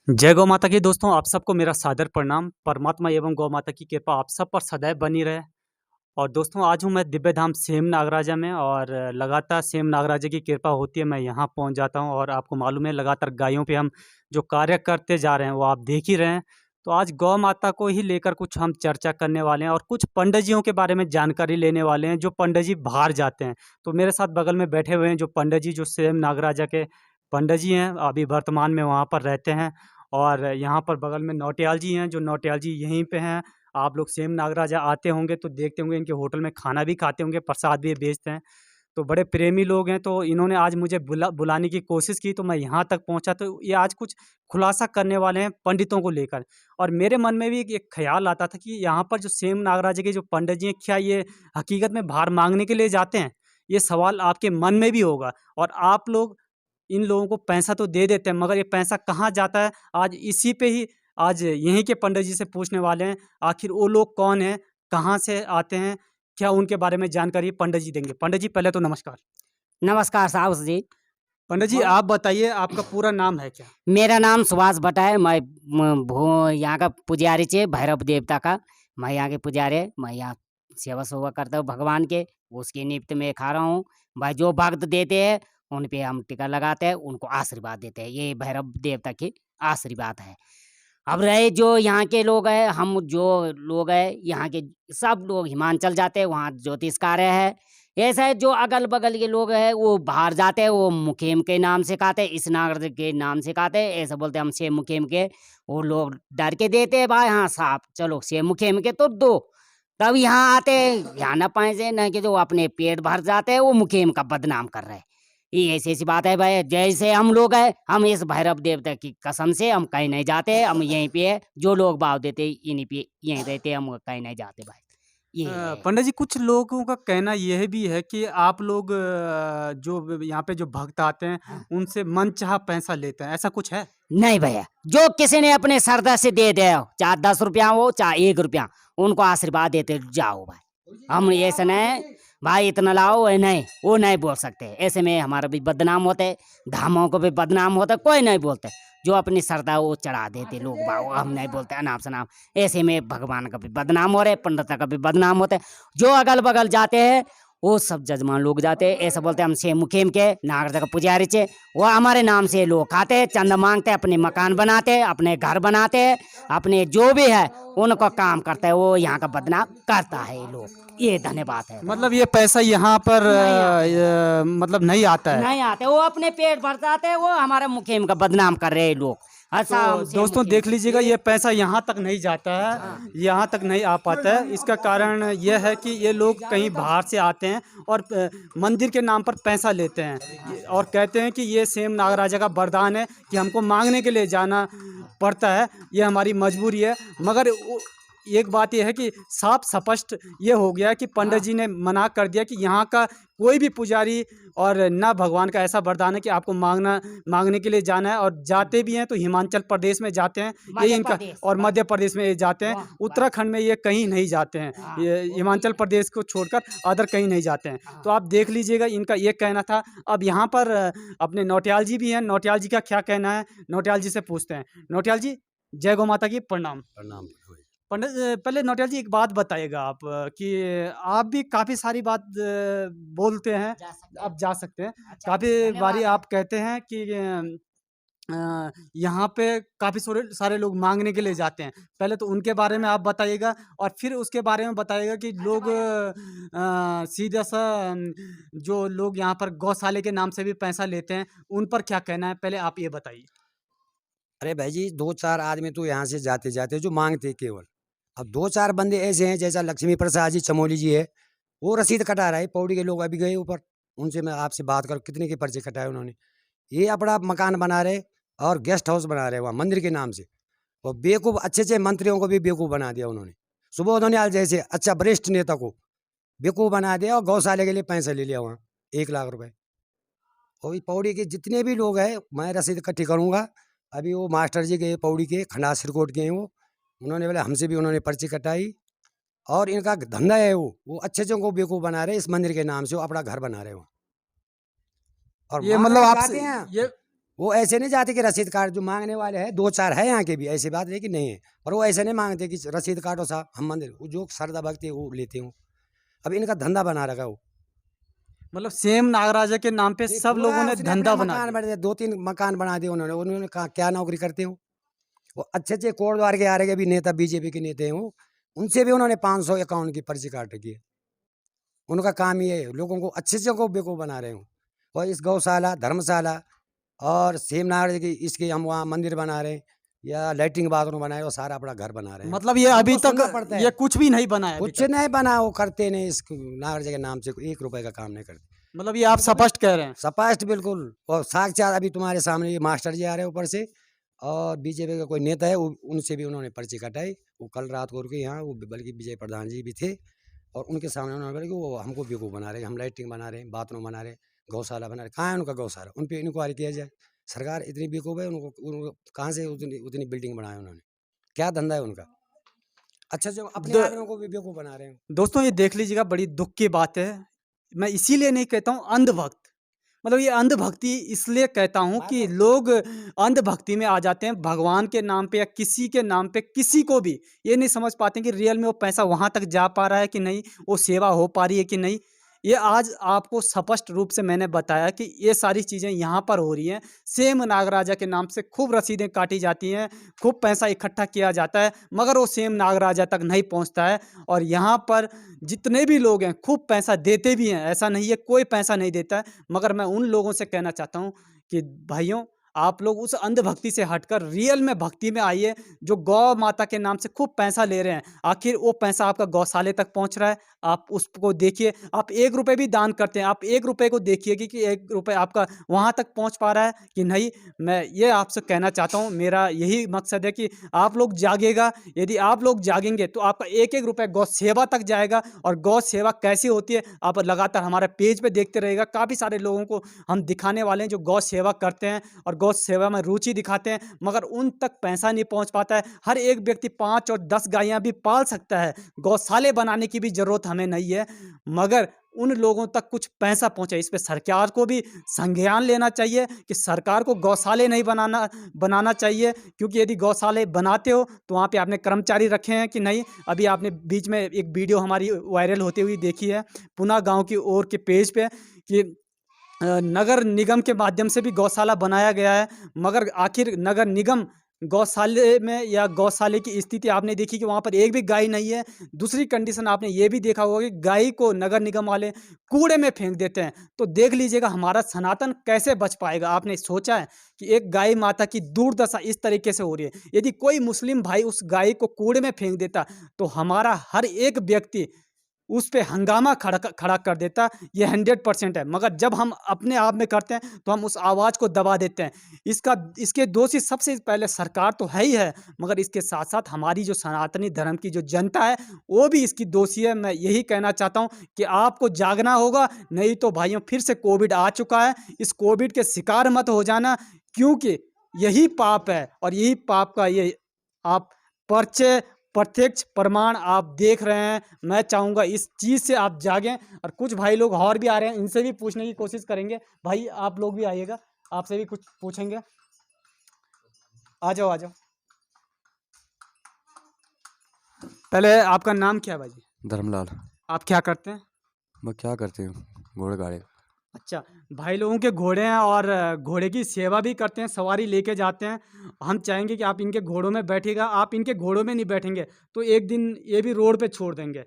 जय गौ माता की दोस्तों, आप सबको मेरा सादर प्रणाम। परमात्मा एवं गौ माता की कृपा आप सब पर सदैव बनी रहे। और दोस्तों, आज हूँ मैं दिव्य धाम सेम नागराजा में और लगातार सेम नागराजा की कृपा होती है, मैं यहाँ पहुँच जाता हूँ। और आपको मालूम है, लगातार गायों पे हम जो कार्य करते जा रहे हैं वो आप देख ही रहे हैं। तो आज गौ माता को ही लेकर कुछ हम चर्चा करने वाले हैं और कुछ पंडित जियों के बारे में जानकारी लेने वाले हैं, जो पंडित जी बाहर जाते हैं। तो मेरे साथ बगल में बैठे हुए हैं जो पंडित जी, जो सेम नागराजा के पंडित जी हैं, अभी वर्तमान में वहाँ पर रहते हैं। और यहाँ पर बगल में नौटियाल जी हैं, जो नौटियाल जी यहीं पे हैं। आप लोग सेम नागराजा आते होंगे तो देखते होंगे, इनके होटल में खाना भी खाते होंगे, प्रसाद भी बेचते हैं। तो बड़े प्रेमी लोग हैं, तो इन्होंने आज मुझे बुलाने की कोशिश की, तो मैं यहाँ तक पहुँचा। तो ये आज कुछ खुलासा करने वाले हैं पंडितों को लेकर। और मेरे मन में भी एक ख़्याल आता था कि यहाँ पर जो सेम नागराजा के जो पंडित जी हैं, क्या ये हकीकत में भार माँगने के लिए जाते हैं? ये सवाल आपके मन में भी होगा। और आप लोग इन लोगों को पैसा तो दे देते हैं, मगर ये पैसा कहाँ जाता है? आज इसी पे ही आज यहीं के पंडित जी से पूछने वाले हैं। आखिर वो लोग कौन हैं? कहाँ से आते हैं? क्या उनके बारे में जानकारी पंडित जी देंगे। पंडित जी, पहले तो नमस्कार। नमस्कार साहब जी। पंडित जी, आप बताइए, आपका पूरा नाम है क्या? मेरा नाम सुभाष भट्ट है। मैं यहाँ का पुजारी चे भैरव देवता का। मैं यहाँ के पुजारी, मैं यहाँ सेवा सुवा करता हूँ भगवान के। उसके निमित्त में खा रहा हूँ। भाई जो भक्त देते हैं उन पे हम टीका लगाते हैं, उनको आशीर्वाद देते हैं। ये भैरव देवता की आशीर्वाद है। अब रहे जो यहाँ के लोग हैं, हम जो लोग हैं यहाँ के सब लोग हिमाचल जाते हैं, वहाँ ज्योतिष कार्य है। ऐसा है जो अगल बगल के लोग हैं वो बाहर जाते हैं, वो मुखेम के नाम से खाते हैं, इस नागर के नाम से खाते हैं। ऐसा बोलते हैं हम से मुखेम के। वो लोग डर के देते हैं, भाई हाँ साहब चलो से मुखेम के तो दो। तब यहाँ आते हैं, यहाँ न पाए से न कि जो अपने पेट भर जाते हैं, वो मुखेम का बदनाम कर रहे हैं। ये ऐसी ऐसी बात है भाई। जैसे हम लोग हैं, हम इस भैरव देवता की कसम से हम कहीं नहीं जाते। हम यहीं पे है, जो लोग भाव देते इन्हीं पे यहीं रहते, हम कहीं नहीं जाते भाई। ये है। पंडित जी, कुछ लोगों का कहना यह भी है कि आप लोग जो यहाँ पे जो भक्त आते हैं, हाँ। उनसे मनचाहा पैसा लेते हैं, ऐसा कुछ है? नहीं भैया, जो किसी ने अपने श्रद्धा से दे दे, चाहे 10 रुपया हो चाहे 1 रुपया, उनको आशीर्वाद देते जाओ भाई। हम ऐसे नहीं भाई इतना लाओ, वो नहीं बोल सकते। ऐसे में हमारा भी बदनाम होते, धामों को भी बदनाम होता, कोई नहीं बोलते। जो अपनी श्रद्धा वो चढ़ा देते लोग बाबू, हम नहीं बोलते अनाप शनाप। ऐसे में भगवान का भी बदनाम हो रहे, पंडित का भी बदनाम होते। जो अगल बगल जाते हैं वो सब जजमान लोग जाते हैं, ऐसा बोलते हैं हम से मुखिम के नागर का पुजारी चे। वो हमारे नाम से लोग खाते हैं, चंदा मांगते हैं, अपने मकान बनाते हैं, अपने घर बनाते हैं, अपने जो भी है उनको काम करता है। वो यहाँ का बदनाम करता है ये लोग। ये धन्यवाद है। मतलब ये पैसा यहाँ पर मतलब नहीं आता है? नहीं आते, वो अपने पेट भर जाते हैं, वो हमारे मुखिम का बदनाम कर रहे हैं लोग। अच्छा तो दोस्तों देख लीजिएगा, ये पैसा यहाँ तक नहीं जाता है, यहाँ तक नहीं आ पाता है। इसका कारण यह है कि ये लोग कहीं बाहर से आते हैं और मंदिर के नाम पर पैसा लेते हैं और कहते हैं कि ये सेम नागराजा का वरदान है कि हमको मांगने के लिए जाना पड़ता है, ये हमारी मजबूरी है। मगर एक बात यह है कि साफ स्पष्ट ये हो गया कि पंडित जी ने मना कर दिया कि यहाँ का कोई भी पुजारी और ना भगवान का ऐसा वरदान है कि आपको मांगने के लिए जाना है। और जाते भी हैं तो हिमाचल प्रदेश में जाते हैं, यही इनका। और मध्य प्रदेश में ये जाते हैं, उत्तराखंड में ये कहीं नहीं जाते हैं। ये हिमाचल प्रदेश को छोड़कर अदर कहीं नहीं जाते हैं। तो आप देख लीजिएगा, इनका ये कहना था। अब यहाँ पर अपने नौटियाल जी भी हैं, नौटियाल जी का क्या कहना है, नौटियाल जी से पूछते हैं। नौटियाल जी, जय गौ माता की प्रणाम। प्रणाम। पंडित पहले नौटियाल जी एक बात बताइएगा आप, कि आप भी काफ़ी सारी बात बोलते हैं, आप जा सकते हैं। अच्छा, काफ़ी बारी धन्यवाद है। आप कहते हैं कि यहाँ पे काफ़ी सारे लोग माँगने के लिए जाते हैं। पहले तो उनके बारे में आप बताइएगा और फिर उसके बारे में बताइएगा कि लोग सीधा-सा जो लोग यहाँ पर गौशाले के नाम से भी पैसा लेते हैं, उन पर क्या कहना है? पहले आप ये बताइए। अरे भाई जी, 2-4 आदमी तो यहाँ से जाते-जाते जो माँगते केवल। अब 2-4 बंदे ऐसे हैं, जैसा लक्ष्मी प्रसाद जी चमोली जी है, वो रसीद कटा रहा है। पौड़ी के लोग अभी गए ऊपर, उनसे मैं आपसे बात करूँ कितने के पर्चे कटाए उन्होंने। ये अपना मकान बना रहे और गेस्ट हाउस बना रहे वहाँ मंदिर के नाम से। और बेवकूफ़ अच्छे-अच्छे मंत्रियों को भी बेवकूफ़ बना दिया उन्होंने। सुबोध उनियाल जैसे अच्छा वरिष्ठ नेता को बेवकूफ़ बना दिया और गौशाले के लिए पैसे ले लिया वहाँ, 1 लाख रुपए। और ये पौड़ी के जितने भी लोग हैं, मैं रसीद इकट्ठी करूँगा। अभी वो मास्टर जी गए पौड़ी के, खंडास सिरकोट के हैं वो, उन्होंने बोले हमसे भी उन्होंने पर्ची कटाई। और इनका धंधा है वो अच्छे-अच्छों को बेवकूफ़ बना रहे, इस मंदिर के नाम से वो अपना घर बना रहे वहाँ। और ये मांगने मतलब आप जाते हैं, ये वो ऐसे नहीं जाते कि रसीद कार्ड जो मांगने वाले हैं 2-4 है यहाँ के भी, ऐसी बात नहीं कि नहीं है, पर वो ऐसे नहीं मांगते कि रसीद काटो साहब हम मंदिर, वो जो श्रद्धा भक्ति है वो लेते हो। अब इनका धंधा बना रखा वो। मतलब सेम नागराजा के नाम पे ये सब पूरा लोगों ने उसने धंधा अपना बना मकान दिया। बना दिया, 2-3 मकान बना दिए उन्होंने। उन्होंने कहा क्या नौकरी करते हो? वो अच्छे कोट द्वार के आ रहे भी नेता, बीजेपी के नेता हैं वो, उनसे भी उन्होंने 500 अकाउंट की पर्ची काट रखी है। उनका काम ये है, लोगों को अच्छे से को बेवकूफ़ बना रहे हो। और इस गौशाला, धर्मशाला और सेमनागर की इसके हम वहाँ मंदिर बना रहे हैं या लैट्रिन बाथरूम बनाए, वो सारा अपना घर बना रहे हैं। मतलब ये अभी हमको सुनना तक पड़ता ये है, कुछ भी नहीं बना है अभी कुछ तक। नहीं बना, वो करते नहीं इस नागरिक के नाम से, 1 रुपए का काम नहीं करते। मतलब ये आप स्पष्ट कह रहे हैं। स्पष्ट बिल्कुल। और साक्षात अभी तुम्हारे सामने ये मास्टर जी आ रहे हैं ऊपर से, और बीजेपी का कोई नेता है, उनसे भी उन्होंने पर्ची कटाई। वो कल रात को रुके यहाँ, वो बल्कि विजय प्रधान जी भी थे, और उनके सामने उन्होंने बोला कि वो हमको बेवकूफ़ बना रहे हैं, हम लैट्रिन बना रहे हैं, बाथरूम बना रहे हैं, गौशाला बना रहे हैं। कहाँ है उनका गौशाला? उन पे इंक्वायरी किया जाए। सरकार इतनी बेवकूफ़ है, उनको कहाँ से उतनी बिल्डिंग बनाए उन्होंने? क्या धंधा है उनका? अच्छा, जो अपने द आदमियों को भी बेवकूफ़ बना रहे हैं। दोस्तों ये देख लीजिएगा, बड़ी दुःख की बात है। मैं इसीलिए नहीं कहता हूँ अंधभक्त। मतलब ये अंधभक्ति इसलिए कहता हूँ बात कि तो लोग अंधभक्ति में आ जाते हैं भगवान के नाम पे या किसी के नाम पे, किसी को भी ये नहीं समझ पाते हैं कि रियल में वो पैसा वहाँ तक जा पा रहा है कि नहीं, वो सेवा हो पा रही है कि नहीं। ये आज आपको स्पष्ट रूप से मैंने बताया कि ये सारी चीज़ें यहाँ पर हो रही हैं। सेम नागराजा के नाम से खूब रसीदें काटी जाती हैं, खूब पैसा इकट्ठा किया जाता है, मगर वो सेम नागराजा तक नहीं पहुँचता है। और यहाँ पर जितने भी लोग हैं खूब पैसा देते भी हैं, ऐसा नहीं है कोई पैसा नहीं देता है। मगर मैं उन लोगों से कहना चाहता हूँ कि भाइयों, आप लोग उस अंधभक्ति से हटकर रियल में भक्ति में आइए। जो गौ माता के नाम से खूब पैसा ले रहे हैं, आखिर वो पैसा आपका गौशाले तक पहुंच रहा है? आप उसको देखिए। आप 1 रुपए भी दान करते हैं, आप 1 रुपए को देखिए कि 1 रुपए आपका वहाँ तक पहुँच पा रहा है कि नहीं। मैं ये आपसे कहना चाहता हूँ, मेरा यही मकसद है कि आप लोग जागेगा। यदि आप लोग जागेंगे तो आपका 1-1 रुपए गौ सेवा तक जाएगा। और गौ सेवा कैसी होती है, आप लगातार हमारे पेज पे देखते रहिएगा। काफ़ी सारे लोगों को हम दिखाने वाले हैं जो गौ सेवा करते हैं और गौ सेवा में रुचि दिखाते हैं, मगर उन तक पैसा नहीं पहुंच पाता है। हर एक व्यक्ति 5 और 10 गायें भी पाल सकता है, गौशाले बनाने की भी ज़रूरत हमें नहीं है, मगर उन लोगों तक कुछ पैसा पहुंचे। इस पे सरकार को भी संज्ञान लेना चाहिए कि सरकार को गौशाले नहीं बनाना चाहिए। क्योंकि यदि गौशाले बनाते हो तो वहाँ पे आपने कर्मचारी रखे हैं कि नहीं? अभी आपने बीच में एक वीडियो हमारी वायरल होती हुई देखी है पुना गांव की ओर के पेज पे कि नगर निगम के माध्यम से भी गौशाला बनाया गया है, मगर आखिर नगर निगम गौशाले में या गौशाले की स्थिति आपने देखी कि वहाँ पर एक भी गाय नहीं है। दूसरी कंडीशन आपने ये भी देखा होगा कि गाय को नगर निगम वाले कूड़े में फेंक देते हैं। तो देख लीजिएगा हमारा सनातन कैसे बच पाएगा? आपने सोचा है कि एक गाय माता की दुर्दशा इस तरीके से हो रही है। यदि कोई मुस्लिम भाई उस गाय को कूड़े में फेंक देता तो हमारा हर एक व्यक्ति उस पे हंगामा खड़ा कर देता। ये 100% है। मगर जब हम अपने आप में करते हैं तो हम उस आवाज़ को दबा देते हैं। इसके दोषी सबसे पहले सरकार तो है ही है, मगर इसके साथ-साथ हमारी जो सनातनी धर्म की जो जनता है, वो भी इसकी दोषी है। मैं यही कहना चाहता हूँ कि आपको जागना होगा, नहीं तो भाइयों फिर से कोविड आ चुका है। इस कोविड के शिकार मत हो जाना, क्योंकि यही पाप है और यही पाप का ये आप परिचय प्रत्यक्ष प्रमाण आप देख रहे हैं। मैं चाहूँगा इस चीज़ से आप जागें। और कुछ भाई लोग और भी आ रहे हैं, इनसे भी पूछने की कोशिश करेंगे। भाई आप लोग भी आइएगा, आपसे भी कुछ पूछेंगे। आ जाओ, आ जाओ। पहले आपका नाम क्या है भाई? धर्मलाल। आप क्या करते हैं? मैं क्या करती हूँ, घोड़े गाड़ी। अच्छा, भाई लोगों के घोड़े हैं और घोड़े की सेवा भी करते हैं, सवारी लेके जाते हैं। हम चाहेंगे कि आप इनके घोड़ों में बैठिएगा। आप इनके घोड़ों में नहीं बैठेंगे तो एक दिन ये भी रोड पे छोड़ देंगे।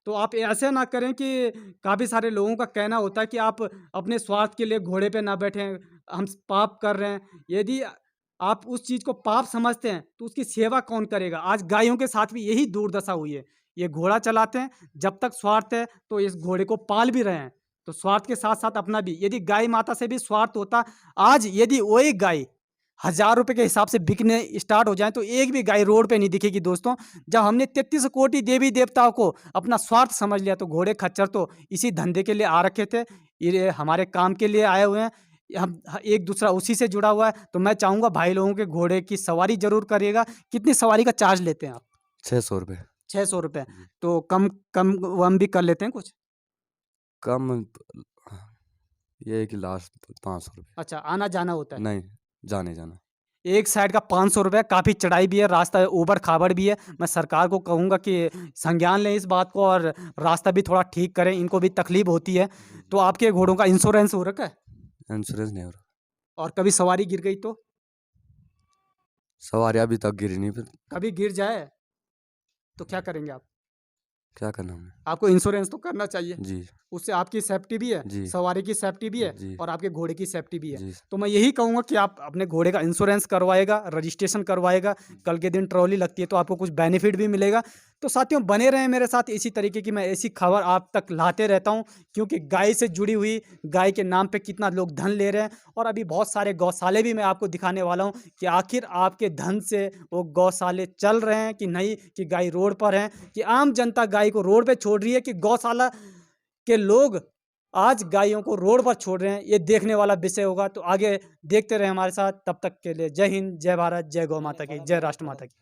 तो आप ऐसे ना करें कि काफ़ी सारे लोगों का कहना होता है कि आप अपने स्वार्थ के लिए घोड़े पे ना बैठें, हम पाप कर रहे हैं। यदि आप उस चीज़ को पाप समझते हैं तो उसकी सेवा कौन करेगा? आज गायों के साथ भी यही दुर्दशा हुई है। ये घोड़ा चलाते हैं, जब तक स्वार्थ है तो इस घोड़े को पाल भी रहे हैं, तो स्वार्थ के साथ-साथ अपना भी। यदि गाय माता से भी स्वार्थ होता, आज यदि वही गाय ₹1000 के हिसाब से बिकने स्टार्ट हो जाएँ तो एक भी गाय रोड पे नहीं दिखेगी दोस्तों। जब हमने 33 कोटि देवी-देवताओं को अपना स्वार्थ समझ लिया तो घोड़े खच्चर तो इसी धंधे के लिए आ रखे थे। ये हमारे काम के लिए आए हुए हैं। हम एक दूसरा उसी से जुड़ा हुआ है। तो मैं चाहूँगा भाई लोगों के घोड़े की सवारी ज़रूर करिएगा। कितनी सवारी का चार्ज लेते हैं आप? 600 रुपये। ₹600। तो कम भी कर लेते हैं कुछ? कम ये है कि लास्ट 500 रुपये। अच्छा, आना-जाना होता है। नहीं, जाने जाना। एक साइड का 500 रुपये, काफ़ी चढ़ाई भी है, रास्ता ऊबड़ खाबड़ भी है। मैं सरकार को कहूँगा कि संज्ञान लें इस बात को और रास्ता भी थोड़ा ठीक करें, इनको भी तकलीफ होती है। तो आपके घोड़ों का इंश्योरेंस हो रखा है? इंश्योरेंस नहीं हो रहा। और कभी सवारी गिर गई तो? सवारी अभी तक गिरी नहीं, फिर कभी गिर जाए तो क्या करेंगे आप? क्या करना हमने? आपको इंश्योरेंस तो करना चाहिए, जी, उससे आपकी सेफ्टी भी है, जी, सवारी की सेफ्टी भी है जी, और आपके घोड़े की सेफ्टी भी है। जी, तो मैं यही कहूँगा कि आप अपने घोड़े का इंश्योरेंस करवाएगा, रजिस्ट्रेशन करवाएगा, कल के दिन ट्रॉली लगती है तो आपको कुछ बेनिफिट भी मिलेगा। तो साथियों बने रहें मेरे साथ, इसी तरीके की मैं ऐसी खबर आप तक लाते रहता हूँ, क्योंकि गाय से जुड़ी हुई, गाय के नाम पे कितना लोग धन ले रहे हैं और अभी बहुत सारे गौशाले भी मैं आपको दिखाने वाला हूँ कि आखिर आपके धन से वो गौशाले चल रहे हैं कि नहीं, कि गाय रोड पर है, कि आम जनता गाय को रोड पे छोड़ रही है, कि गौशाला के लोग आज गायों को रोड पर छोड़ रहे हैं। ये देखने वाला विषय होगा, तो आगे देखते रहे हमारे साथ। तब तक के लिए जय हिंद, जय भारत, जय गौ माता की, जय राष्ट्र माता की।